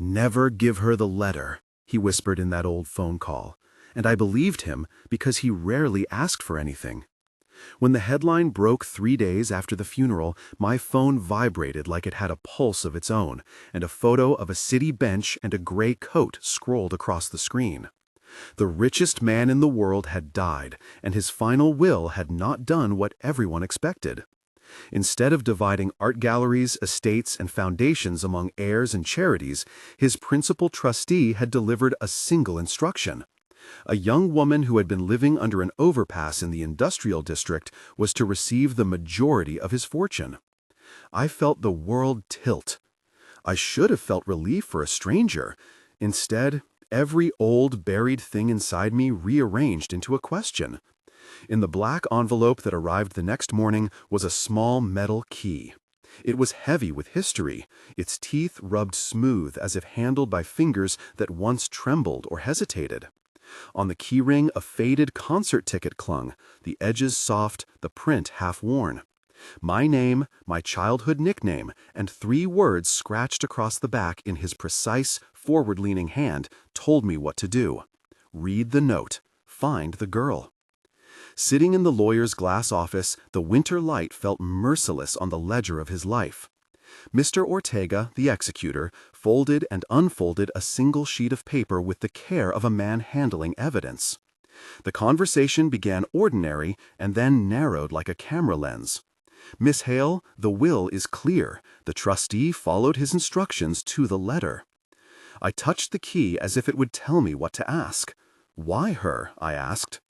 "Never give her the letter," he whispered in that old phone call, and I believed him because he rarely asked for anything. When the headline broke 3 days after the funeral, my phone vibrated like it had a pulse of its own, and a photo of a city bench and a gray coat scrolled across the screen. The richest man in the world had died, and his final will had not done what everyone expected. Instead of dividing art galleries, estates, and foundations among heirs and charities, his principal trustee had delivered a single instruction. A young woman who had been living under an overpass in the industrial district was to receive the majority of his fortune. I felt the world tilt. I should have felt relief for a stranger. Instead, every old buried thing inside me rearranged into a question. In the black envelope that arrived the next morning was a small metal key. It was heavy with history, its teeth rubbed smooth as if handled by fingers that once trembled or hesitated. On the keyring, a faded concert ticket clung, the edges soft, the print half-worn. My name, my childhood nickname, and 3 words scratched across the back in his precise, forward-leaning hand told me what to do. Read the note. Find the girl. Sitting in the lawyer's glass office, the winter light felt merciless on the ledger of his life. Mr. Ortega, the executor, folded and unfolded a single sheet of paper with the care of a man handling evidence. The conversation began ordinary and then narrowed like a camera lens. "Miss Hale, the will is clear. The trustee followed his instructions to the letter." I touched the key as if it would tell me what to ask. "Why her?" I asked.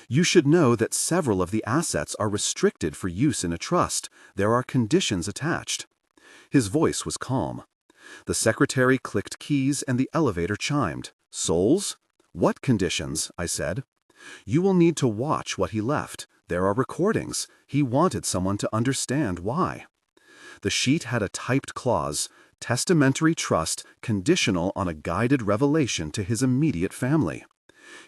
"You should know that several of the assets are restricted for use in a trust. There are conditions attached." His voice was calm. The secretary clicked keys and the elevator chimed. "Souls?" "What conditions?" I said. "You will need to watch what he left. There are recordings. He wanted someone to understand why." The sheet had a typed clause, "Testamentary trust conditional on a guided revelation to his immediate family."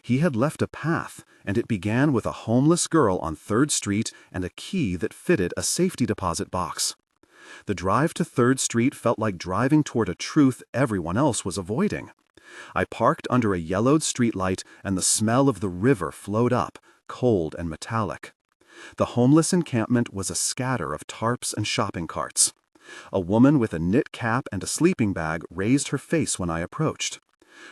He had left a path, and it began with a homeless girl on 3rd Street and a key that fitted a safety deposit box. The drive to 3rd Street felt like driving toward a truth everyone else was avoiding. I parked under a yellowed streetlight, and the smell of the river flowed up, cold and metallic. The homeless encampment was a scatter of tarps and shopping carts. A woman with a knit cap and a sleeping bag raised her face when I approached.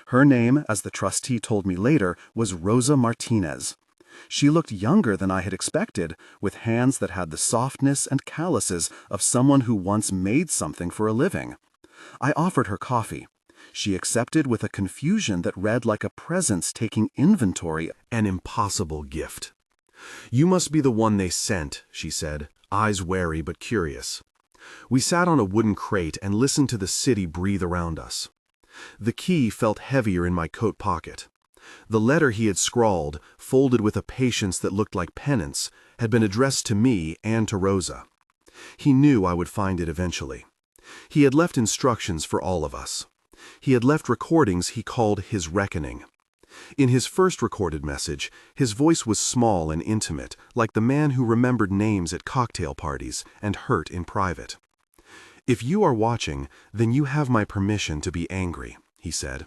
Her name, as the trustee told me later, was Rosa Martinez. She looked younger than I had expected, with hands that had the softness and calluses of someone who once made something for a living. I offered her coffee. She accepted with a confusion that read like a presence taking inventory, an impossible gift. "You must be the one they sent," she said, eyes wary but curious. We sat on a wooden crate and listened to the city breathe around us. The key felt heavier in my coat pocket. The letter he had scrawled, folded with a patience that looked like penance, had been addressed to me and to Rosa. He knew I would find it eventually. He had left instructions for all of us. He had left recordings he called his reckoning. In his first recorded message, his voice was small and intimate, like the man who remembered names at cocktail parties and hurt in private. "If you are watching, then you have my permission to be angry," he said.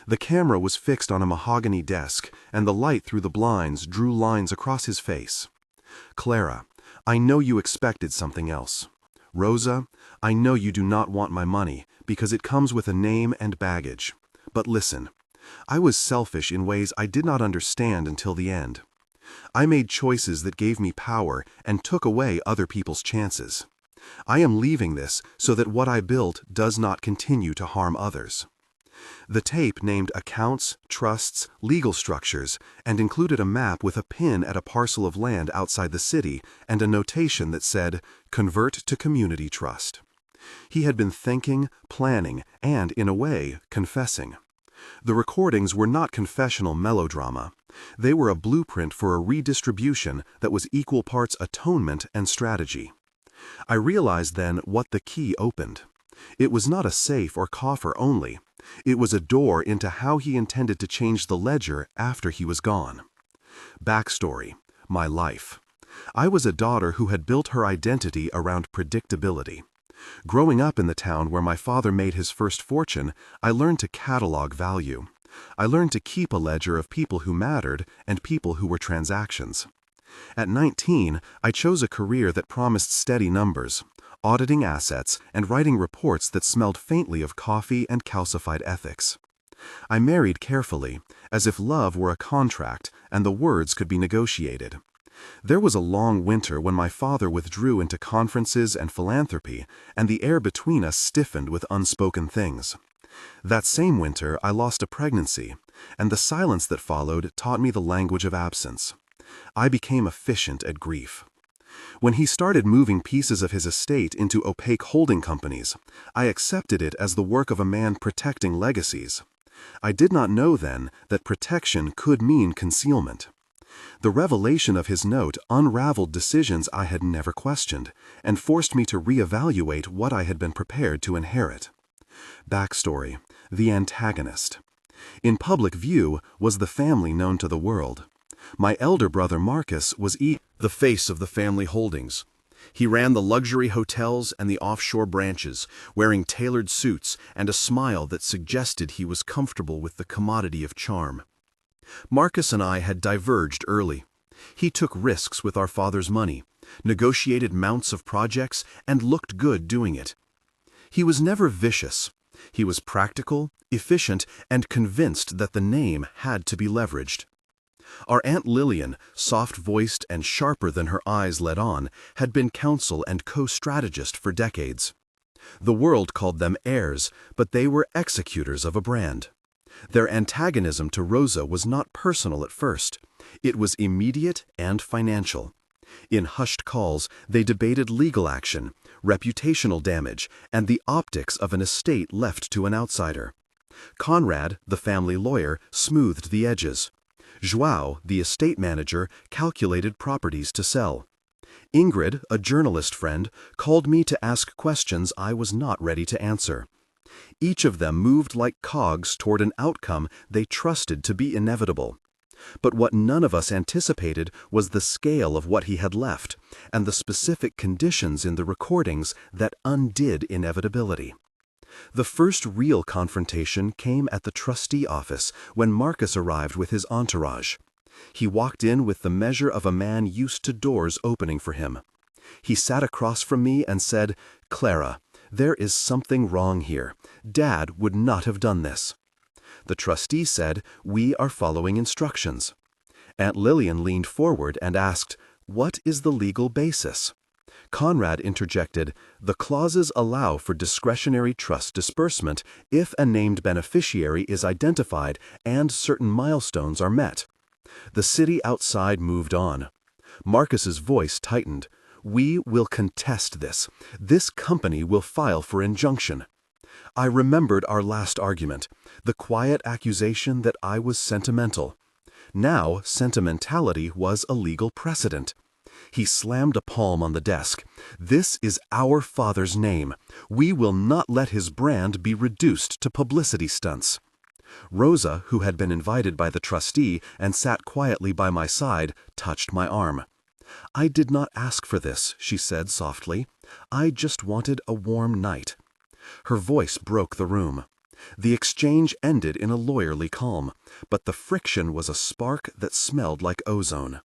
The camera was fixed on a mahogany desk, and the light through the blinds drew lines across his face. "Clara, I know you expected something else. Rosa, I know you do not want my money, because it comes with a name and baggage. But listen, I was selfish in ways I did not understand until the end. I made choices that gave me power and took away other people's chances. I am leaving this so that what I built does not continue to harm others." The tape named accounts, trusts, legal structures, and included a map with a pin at a parcel of land outside the city and a notation that said, "Convert to community trust." He had been thinking, planning, and, in a way, confessing. The recordings were not confessional melodrama. They were a blueprint for a redistribution that was equal parts atonement and strategy. I realized then what the key opened. It was not a safe or coffer only. It was a door into how he intended to change the ledger after he was gone. Backstory: my life. I was a daughter who had built her identity around predictability. Growing up in the town where my father made his first fortune, I learned to catalog value. I learned to keep a ledger of people who mattered and people who were transactions. At 19, I chose a career that promised steady numbers, auditing assets and writing reports that smelled faintly of coffee and calcified ethics. I married carefully, as if love were a contract and the words could be negotiated. There was a long winter when my father withdrew into conferences and philanthropy, and the air between us stiffened with unspoken things. That same winter, I lost a pregnancy, and the silence that followed taught me the language of absence. I became efficient at grief. When he started moving pieces of his estate into opaque holding companies, I accepted it as the work of a man protecting legacies. I did not know then that protection could mean concealment. The revelation of his note unraveled decisions I had never questioned and forced me to reevaluate what I had been prepared to inherit. Backstory: the antagonist. In public view was the family known to the world. My elder brother Marcus was the face of the family holdings. He ran the luxury hotels and the offshore branches, wearing tailored suits and a smile that suggested he was comfortable with the commodity of charm. Marcus and I had diverged early. He took risks with our father's money, negotiated mounts of projects, and looked good doing it. He was never vicious. He was practical, efficient, and convinced that the name had to be leveraged. Our Aunt Lillian, soft-voiced and sharper than her eyes let on, had been counsel and co-strategist for decades. The world called them heirs, but they were executors of a brand. Their antagonism to Rosa was not personal at first. It was immediate and financial. In hushed calls, they debated legal action, reputational damage, and the optics of an estate left to an outsider. Conrad, the family lawyer, smoothed the edges. João, the estate manager, calculated properties to sell. Ingrid, a journalist friend, called me to ask questions I was not ready to answer. Each of them moved like cogs toward an outcome they trusted to be inevitable. But what none of us anticipated was the scale of what he had left, and the specific conditions in the recordings that undid inevitability. The first real confrontation came at the trustee office when Marcus arrived with his entourage. He walked in with the measure of a man used to doors opening for him. He sat across from me and said, "Clara, there is something wrong here. Dad would not have done this." The trustee said, "We are following instructions." Aunt Lillian leaned forward and asked, "What is the legal basis?" Conrad interjected, "The clauses allow for discretionary trust disbursement if a named beneficiary is identified and certain milestones are met." The city outside moved on. Marcus's voice tightened. "We will contest this. This company will file for injunction." I remembered our last argument, the quiet accusation that I was sentimental. Now, sentimentality was a legal precedent. He slammed a palm on the desk. "This is our father's name. We will not let his brand be reduced to publicity stunts." Rosa, who had been invited by the trustee and sat quietly by my side, touched my arm. "I did not ask for this," she said softly. "I just wanted a warm night." Her voice broke the room. The exchange ended in a lawyerly calm, but the friction was a spark that smelled like ozone.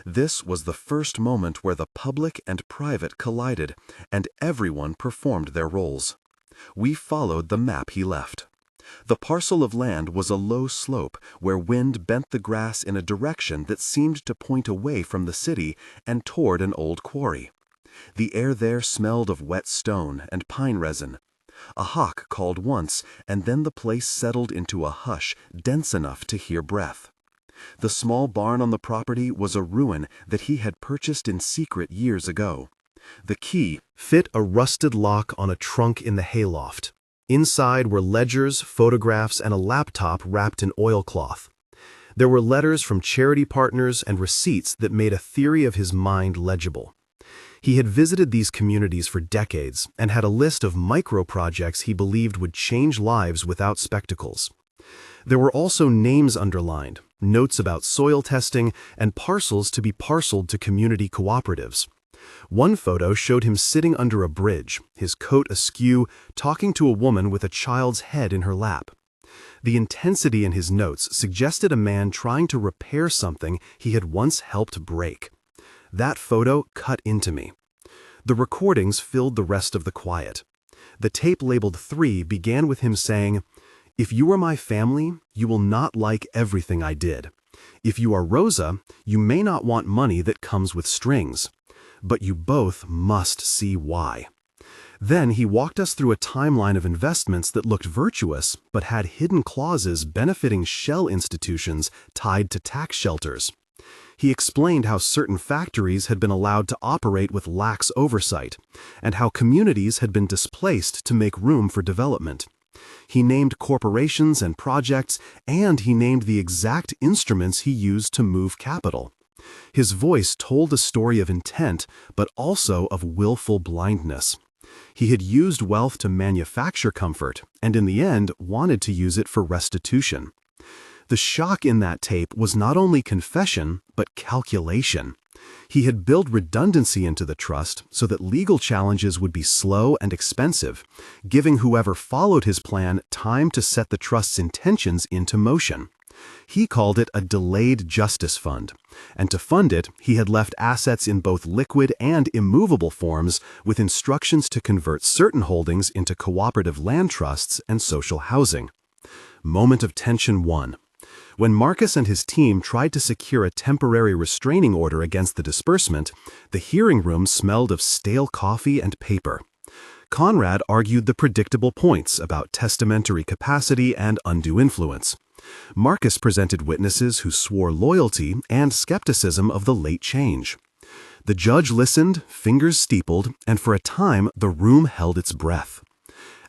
This was the first moment where the public and private collided, and everyone performed their roles. We followed the map he left. The parcel of land was a low slope where wind bent the grass in a direction that seemed to point away from the city and toward an old quarry. The air there smelled of wet stone and pine resin. A hawk called once, and then the place settled into a hush dense enough to hear breath. The small barn on the property was a ruin that he had purchased in secret years ago. The key fit a rusted lock on a trunk in the hayloft. Inside were ledgers, photographs, and a laptop wrapped in oilcloth. There were letters from charity partners and receipts that made a theory of his mind legible. He had visited these communities for decades and had a list of micro-projects he believed would change lives without spectacles. There were also names underlined, notes about soil testing, and parcels to be parceled to community cooperatives. One photo showed him sitting under a bridge, his coat askew, talking to a woman with a child's head in her lap. The intensity in his notes suggested a man trying to repair something he had once helped break. That photo cut into me. The recordings filled the rest of the quiet. The tape labeled 3 began with him saying, "If you are my family, you will not like everything I did. If you are Rosa, you may not want money that comes with strings. But you both must see why." Then he walked us through a timeline of investments that looked virtuous but had hidden clauses benefiting shell institutions tied to tax shelters. He explained how certain factories had been allowed to operate with lax oversight, and how communities had been displaced to make room for development. He named corporations and projects, and he named the exact instruments he used to move capital. His voice told a story of intent, but also of willful blindness. He had used wealth to manufacture comfort, and in the end wanted to use it for restitution. The shock in that tape was not only confession, but calculation. He had built redundancy into the trust so that legal challenges would be slow and expensive, giving whoever followed his plan time to set the trust's intentions into motion. He called it a delayed justice fund, and to fund it, he had left assets in both liquid and immovable forms with instructions to convert certain holdings into cooperative land trusts and social housing. Moment of tension 1. When Marcus and his team tried to secure a temporary restraining order against the disbursement, the hearing room smelled of stale coffee and paper. Conrad argued the predictable points about testamentary capacity and undue influence. Marcus presented witnesses who swore loyalty and skepticism of the late change. The judge listened, fingers steepled, and for a time the room held its breath.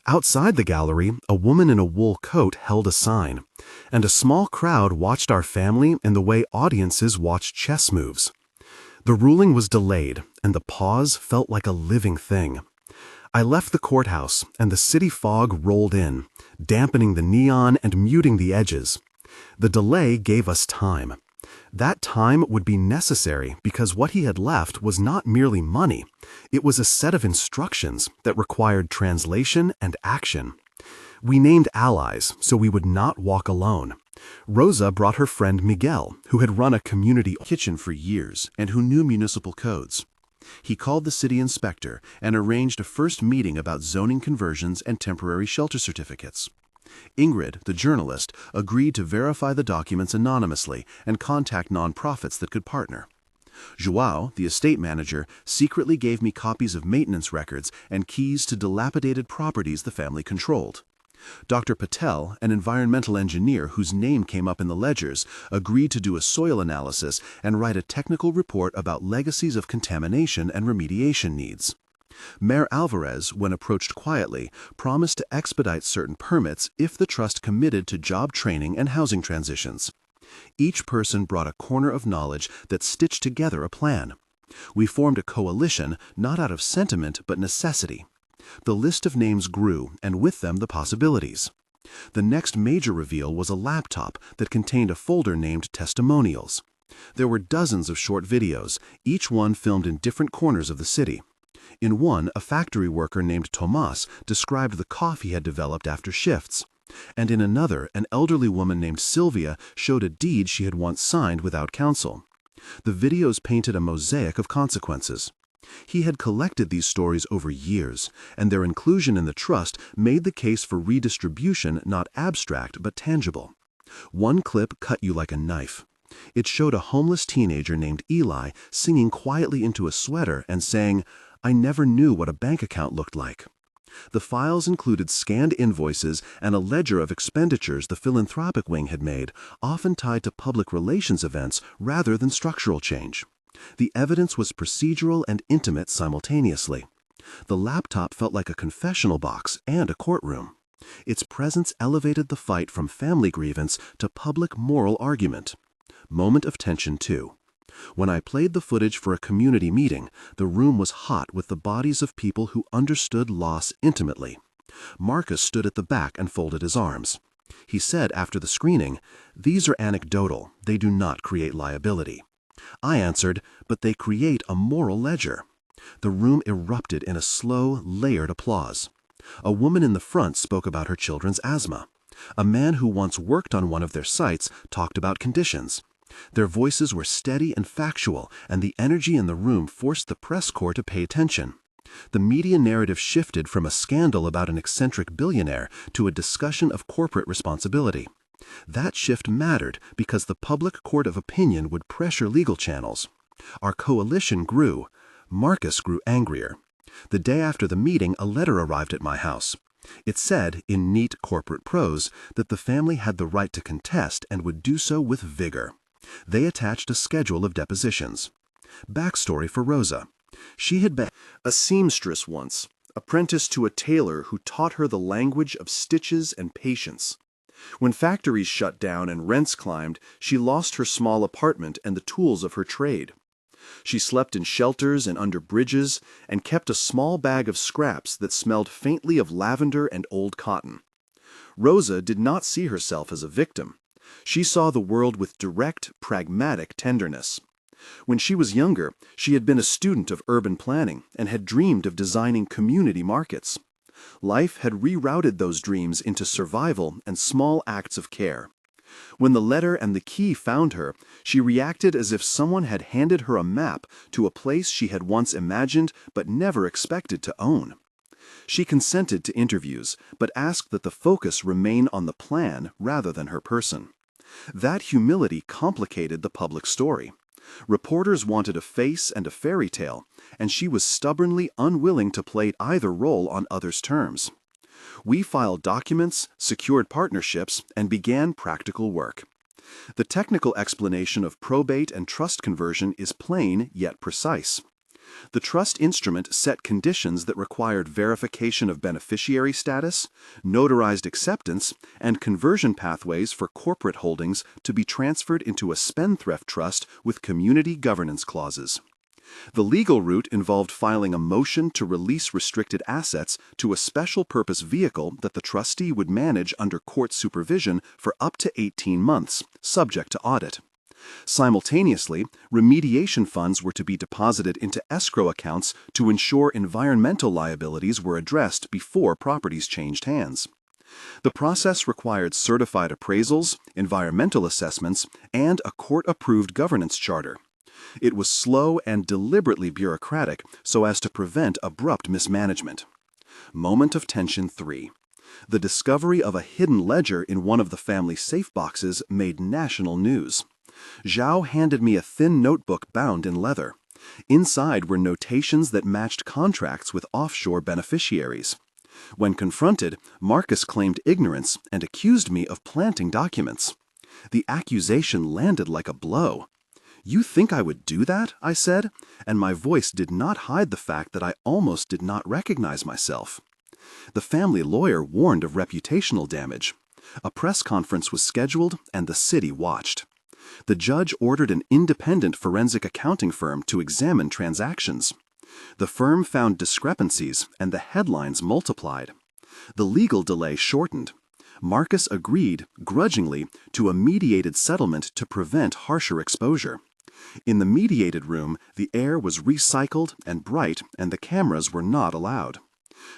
Outside the gallery, a woman in a wool coat held a sign, and a small crowd watched our family in the way audiences watch chess moves. The ruling was delayed, and the pause felt like a living thing. I left the courthouse, and the city fog rolled in, dampening the neon and muting the edges. The delay gave us time. That time would be necessary because what he had left was not merely money. It was a set of instructions that required translation and action. We named allies so we would not walk alone. Rosa brought her friend Miguel, who had run a community kitchen for years and who knew municipal codes. He called the city inspector and arranged a first meeting about zoning conversions and temporary shelter certificates. Ingrid, the journalist, agreed to verify the documents anonymously and contact nonprofits that could partner. João, the estate manager, secretly gave me copies of maintenance records and keys to dilapidated properties the family controlled. Dr. Patel, an environmental engineer whose name came up in the ledgers, agreed to do a soil analysis and write a technical report about legacies of contamination and remediation needs. Mayor Alvarez, when approached quietly, promised to expedite certain permits if the trust committed to job training and housing transitions. Each person brought a corner of knowledge that stitched together a plan. We formed a coalition not out of sentiment but necessity. The list of names grew, and with them the possibilities. The next major reveal was a laptop that contained a folder named Testimonials. There were dozens of short videos, each one filmed in different corners of the city. In one, a factory worker named Tomas described the cough he had developed after shifts. And in another, an elderly woman named Sylvia showed a deed she had once signed without counsel. The videos painted a mosaic of consequences. He had collected these stories over years, and their inclusion in the trust made the case for redistribution not abstract but tangible. One clip cut you like a knife. It showed a homeless teenager named Eli singing quietly into a sweater and saying, "I never knew what a bank account looked like." The files included scanned invoices and a ledger of expenditures the philanthropic wing had made, often tied to public relations events rather than structural change. The evidence was procedural and intimate simultaneously. The laptop felt like a confessional box and a courtroom. Its presence elevated the fight from family grievance to public moral argument. Moment of tension 2. When I played the footage for a community meeting, the room was hot with the bodies of people who understood loss intimately. Marcus stood at the back and folded his arms. He said after the screening, "These are anecdotal, they do not create liability." I answered, "But they create a moral ledger." The room erupted in a slow, layered applause. A woman in the front spoke about her children's asthma. A man who once worked on one of their sites talked about conditions. Their voices were steady and factual, and the energy in the room forced the press corps to pay attention. The media narrative shifted from a scandal about an eccentric billionaire to a discussion of corporate responsibility. That shift mattered because the public court of opinion would pressure legal channels. Our coalition grew. Marcus grew angrier. The day after the meeting, a letter arrived at my house. It said, in neat corporate prose, that the family had the right to contest and would do so with vigor. They attached a schedule of depositions. Backstory for Rosa. She had been a seamstress once, apprenticed to a tailor who taught her the language of stitches and patience. When factories shut down and rents climbed, she lost her small apartment and the tools of her trade. She slept in shelters and under bridges and kept a small bag of scraps that smelled faintly of lavender and old cotton. Rosa did not see herself as a victim. She saw the world with direct, pragmatic tenderness. When she was younger, she had been a student of urban planning and had dreamed of designing community markets. Life had rerouted those dreams into survival and small acts of care. When the letter and the key found her, she reacted as if someone had handed her a map to a place she had once imagined but never expected to own. She consented to interviews, but asked that the focus remain on the plan rather than her person. That humility complicated the public story. Reporters wanted a face and a fairy tale, and she was stubbornly unwilling to play either role on others' terms. We filed documents, secured partnerships, and began practical work. The technical explanation of probate and trust conversion is plain yet precise. The trust instrument set conditions that required verification of beneficiary status, notarized acceptance, and conversion pathways for corporate holdings to be transferred into a spendthrift trust with community governance clauses. The legal route involved filing a motion to release restricted assets to a special purpose vehicle that the trustee would manage under court supervision for up to 18 months, subject to audit. Simultaneously, remediation funds were to be deposited into escrow accounts to ensure environmental liabilities were addressed before properties changed hands. The process required certified appraisals, environmental assessments, and a court-approved governance charter. It was slow and deliberately bureaucratic so as to prevent abrupt mismanagement. Moment of tension 3. The discovery of a hidden ledger in one of the family safe boxes made national news. Zhao handed me a thin notebook bound in leather. Inside were notations that matched contracts with offshore beneficiaries. When confronted, Marcus claimed ignorance and accused me of planting documents. The accusation landed like a blow. "You think I would do that?" I said, and my voice did not hide the fact that I almost did not recognize myself. The family lawyer warned of reputational damage. A press conference was scheduled and the city watched. The judge ordered an independent forensic accounting firm to examine transactions. The firm found discrepancies and the headlines multiplied. The legal delay shortened. Marcus agreed, grudgingly, to a mediated settlement to prevent harsher exposure. In the mediated room, the air was recycled and bright, and the cameras were not allowed.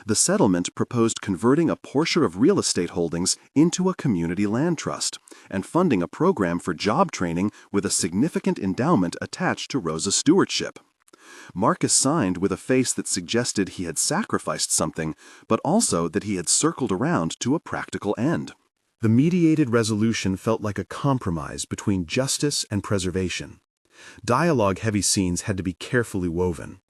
The settlement proposed converting a portion of real estate holdings into a community land trust and funding a program for job training with a significant endowment attached to Rosa's stewardship. Marcus signed with a face that suggested he had sacrificed something, but also that he had circled around to a practical end. The mediated resolution felt like a compromise between justice and preservation. Dialogue-heavy scenes had to be carefully woven.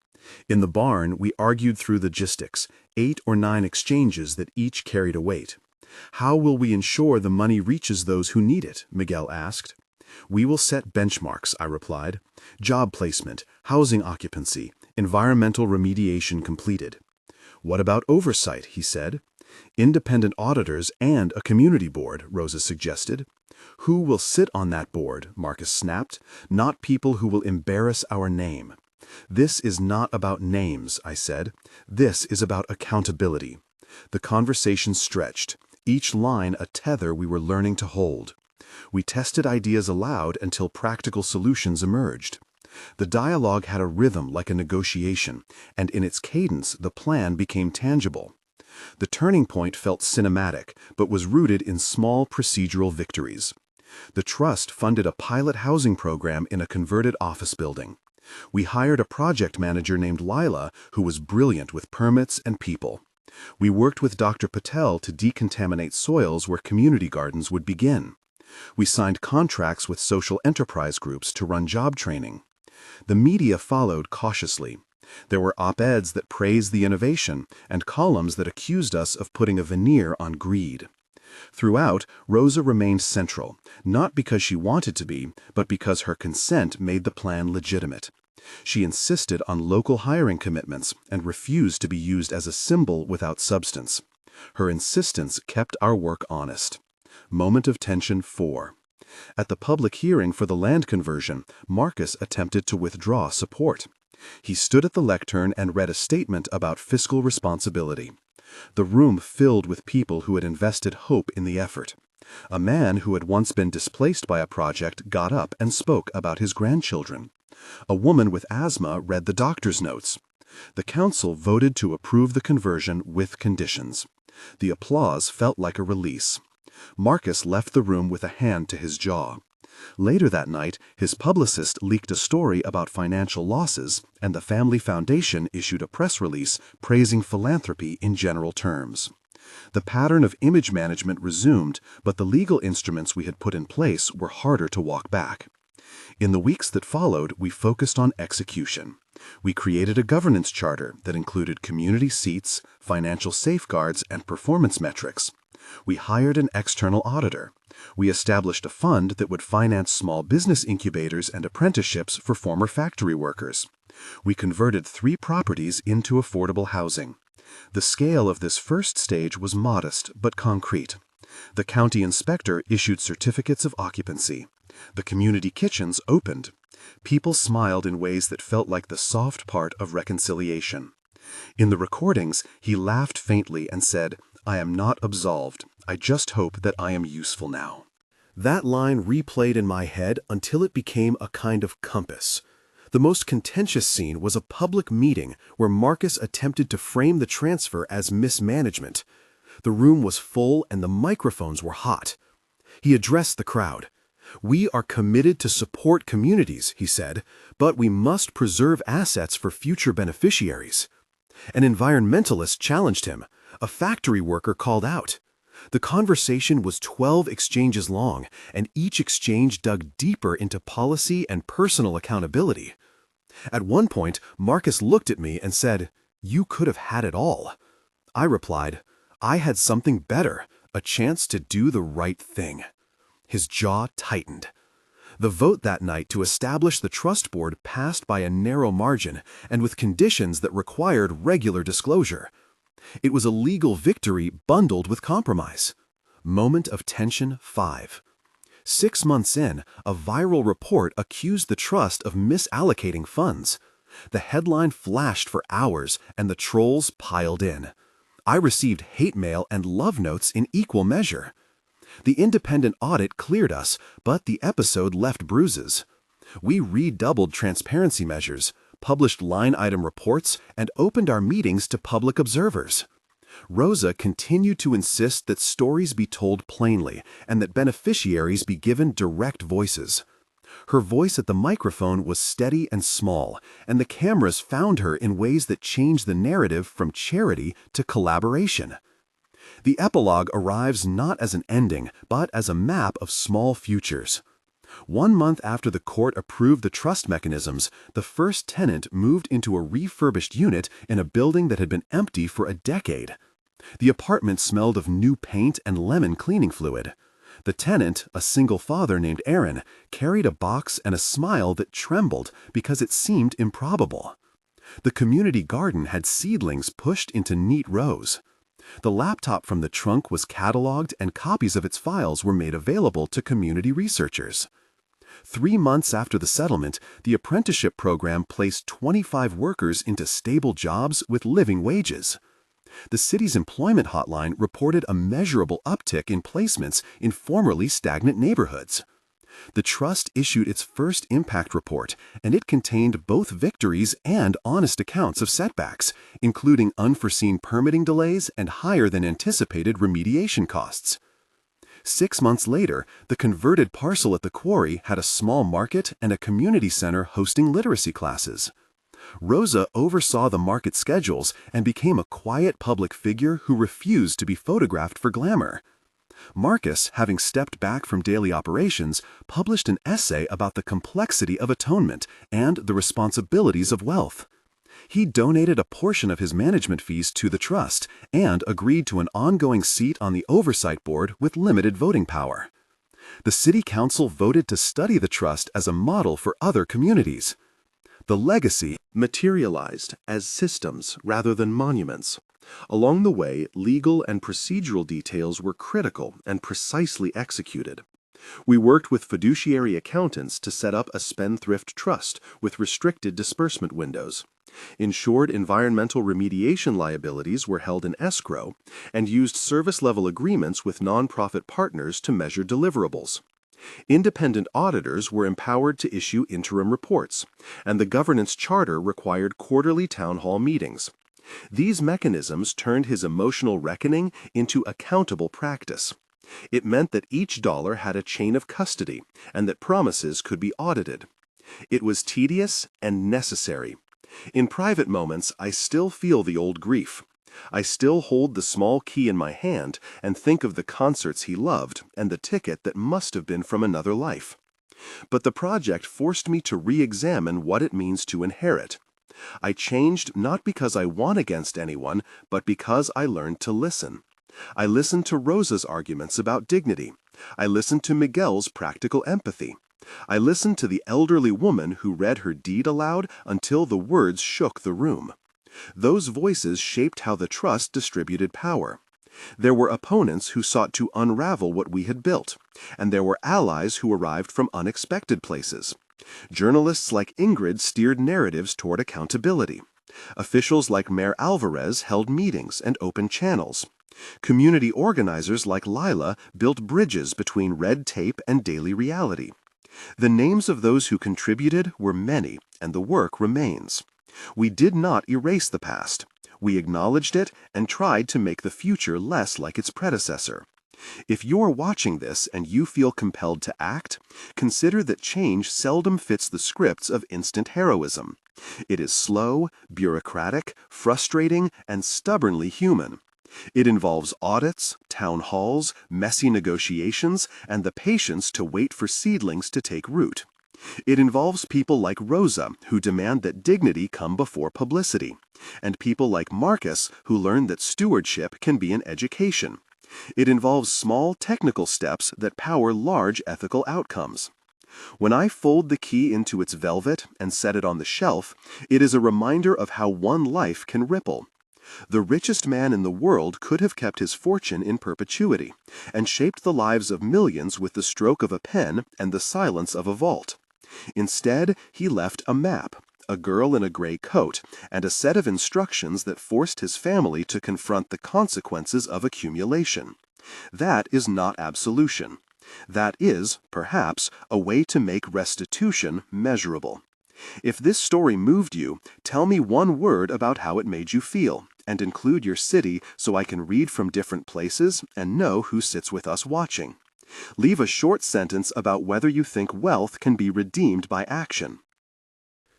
In the barn, we argued through logistics, 8 or 9 exchanges that each carried a weight. "How will we ensure the money reaches those who need it?" Miguel asked. "We will set benchmarks," I replied. "Job placement, housing occupancy, environmental remediation completed." "What about oversight?" he said. "Independent auditors and a community board," Rosa suggested. "Who will sit on that board?" Marcus snapped. "Not people who will embarrass our name." "This is not about names," I said. "This is about accountability." The conversation stretched, each line a tether we were learning to hold. We tested ideas aloud until practical solutions emerged. The dialogue had a rhythm like a negotiation, and in its cadence the plan became tangible. The turning point felt cinematic, but was rooted in small procedural victories. The trust funded a pilot housing program in a converted office building. We hired a project manager named Lila who was brilliant with permits and people. We worked with Dr. Patel to decontaminate soils where community gardens would begin. We signed contracts with social enterprise groups to run job training. The media followed cautiously. There were op-eds that praised the innovation and columns that accused us of putting a veneer on greed. Throughout, Rosa remained central, not because she wanted to be, but because her consent made the plan legitimate. She insisted on local hiring commitments and refused to be used as a symbol without substance. Her insistence kept our work honest. Moment of tension 4. At the public hearing for the land conversion, Marcus attempted to withdraw support. He stood at the lectern and read a statement about fiscal responsibility. The room filled with people who had invested hope in the effort. A man who had once been displaced by a project got up and spoke about his grandchildren. A woman with asthma read the doctor's notes. The council voted to approve the conversion with conditions. The applause felt like a release. Marcus left the room with a hand to his jaw. Later that night, his publicist leaked a story about financial losses, and the Family Foundation issued a press release praising philanthropy in general terms. The pattern of image management resumed, but the legal instruments we had put in place were harder to walk back. In the weeks that followed, we focused on execution. We created a governance charter that included community seats, financial safeguards, and performance metrics. We hired an external auditor. We established a fund that would finance small business incubators and apprenticeships for former factory workers. We converted 3 properties into affordable housing. The scale of this first stage was modest but concrete. The county inspector issued certificates of occupancy. The community kitchens opened. People smiled in ways that felt like the soft part of reconciliation. In the recordings, he laughed faintly and said, "I am not absolved. I just hope that I am useful now." That line replayed in my head until it became a kind of compass. The most contentious scene was a public meeting where Marcus attempted to frame the transfer as mismanagement. The room was full and the microphones were hot. He addressed the crowd. "We are committed to support communities," he said, "but we must preserve assets for future beneficiaries." An environmentalist challenged him. A factory worker called out. The conversation was 12 exchanges long, and each exchange dug deeper into policy and personal accountability. At one point, Marcus looked at me and said, "You could have had it all." I replied, "I had something better, a chance to do the right thing." His jaw tightened. The vote that night to establish the trust board passed by a narrow margin and with conditions that required regular disclosure. It was a legal victory bundled with compromise. Moment of tension 5. 6 months in, a viral report accused the trust of misallocating funds. The headline flashed for hours and the trolls piled in. I received hate mail and love notes in equal measure. The independent audit cleared us, but the episode left bruises. We redoubled transparency measures, published line-item reports, and opened our meetings to public observers. Rosa continued to insist that stories be told plainly and that beneficiaries be given direct voices. Her voice at the microphone was steady and small, and the cameras found her in ways that changed the narrative from charity to collaboration. The epilogue arrives not as an ending, but as a map of small futures. 1 month after the court approved the trust mechanisms, the first tenant moved into a refurbished unit in a building that had been empty for a decade. The apartment smelled of new paint and lemon cleaning fluid. The tenant, a single father named Aaron, carried a box and a smile that trembled because it seemed improbable. The community garden had seedlings pushed into neat rows. The laptop from the trunk was cataloged and copies of its files were made available to community researchers. 3 months after the settlement, the apprenticeship program placed 25 workers into stable jobs with living wages. The city's employment hotline reported a measurable uptick in placements in formerly stagnant neighborhoods. The trust issued its first impact report, and it contained both victories and honest accounts of setbacks, including unforeseen permitting delays and higher than anticipated remediation costs. 6 months later, the converted parcel at the quarry had a small market and a community center hosting literacy classes. Rosa oversaw the market schedules and became a quiet public figure who refused to be photographed for glamour. Marcus, having stepped back from daily operations, published an essay about the complexity of atonement and the responsibilities of wealth. He donated a portion of his management fees to the trust and agreed to an ongoing seat on the oversight board with limited voting power. The city council voted to study the trust as a model for other communities. The legacy materialized as systems rather than monuments. Along the way, legal and procedural details were critical and precisely executed. We worked with fiduciary accountants to set up a spendthrift trust with restricted disbursement windows. Insured environmental remediation liabilities were held in escrow and used service-level agreements with nonprofit partners to measure deliverables. Independent auditors were empowered to issue interim reports, and the governance charter required quarterly town hall meetings. These mechanisms turned his emotional reckoning into accountable practice. It meant that each dollar had a chain of custody and that promises could be audited. It was tedious and necessary. In private moments, I still feel the old grief. I still hold the small key in my hand and think of the concerts he loved and the ticket that must have been from another life. But the project forced me to re-examine what it means to inherit. I changed not because I won against anyone, but because I learned to listen. I listened to Rosa's arguments about dignity. I listened to Miguel's practical empathy. I listened to the elderly woman who read her deed aloud until the words shook the room. Those voices shaped how the trust distributed power. There were opponents who sought to unravel what we had built, and there were allies who arrived from unexpected places. Journalists like Ingrid steered narratives toward accountability. Officials like Mayor Alvarez held meetings and opened channels. Community organizers like Lila built bridges between red tape and daily reality. The names of those who contributed were many, and the work remains. We did not erase the past. We acknowledged it and tried to make the future less like its predecessor. If you're watching this and you feel compelled to act, consider that change seldom fits the scripts of instant heroism. It is slow, bureaucratic, frustrating, and stubbornly human. It involves audits, town halls, messy negotiations, and the patience to wait for seedlings to take root. It involves people like Rosa, who demand that dignity come before publicity, and people like Marcus, who learn that stewardship can be an education. It involves small technical steps that power large ethical outcomes. When I fold the key into its velvet and set it on the shelf, it is a reminder of how one life can ripple. The richest man in the world could have kept his fortune in perpetuity and shaped the lives of millions with the stroke of a pen and the silence of a vault. Instead, he left a map, a girl in a gray coat, and a set of instructions that forced his family to confront the consequences of accumulation. That is not absolution. That is, perhaps, a way to make restitution measurable. If this story moved you, tell me one word about how it made you feel, and include your city so I can read from different places and know who sits with us watching. Leave a short sentence about whether you think wealth can be redeemed by action.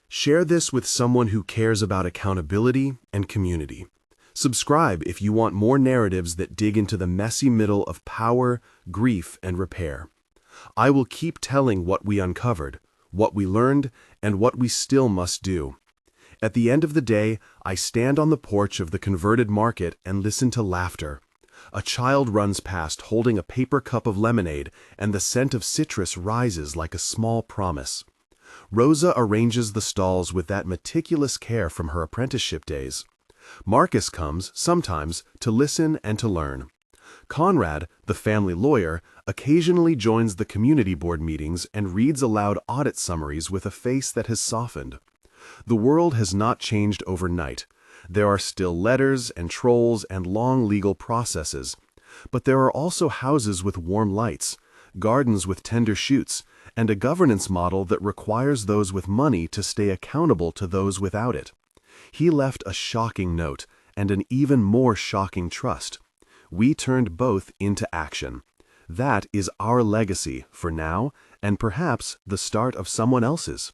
Share this with someone who cares about accountability and community. Subscribe if you want more narratives that dig into the messy middle of power, grief, and repair. I will keep telling what we uncovered, what we learned, and what we still must do. At the end of the day, I stand on the porch of the converted market and listen to laughter. A child runs past holding a paper cup of lemonade, and the scent of citrus rises like a small promise. Rosa arranges the stalls with that meticulous care from her apprenticeship days. Marcus comes, sometimes, to listen and to learn. Conrad, the family lawyer, occasionally joins the community board meetings and reads aloud audit summaries with a face that has softened. The world has not changed overnight. There are still letters and trolls and long legal processes. But there are also houses with warm lights, gardens with tender shoots, and a governance model that requires those with money to stay accountable to those without it. He left a shocking note and an even more shocking trust. We turned both into action. That is our legacy for now, and perhaps the start of someone else's.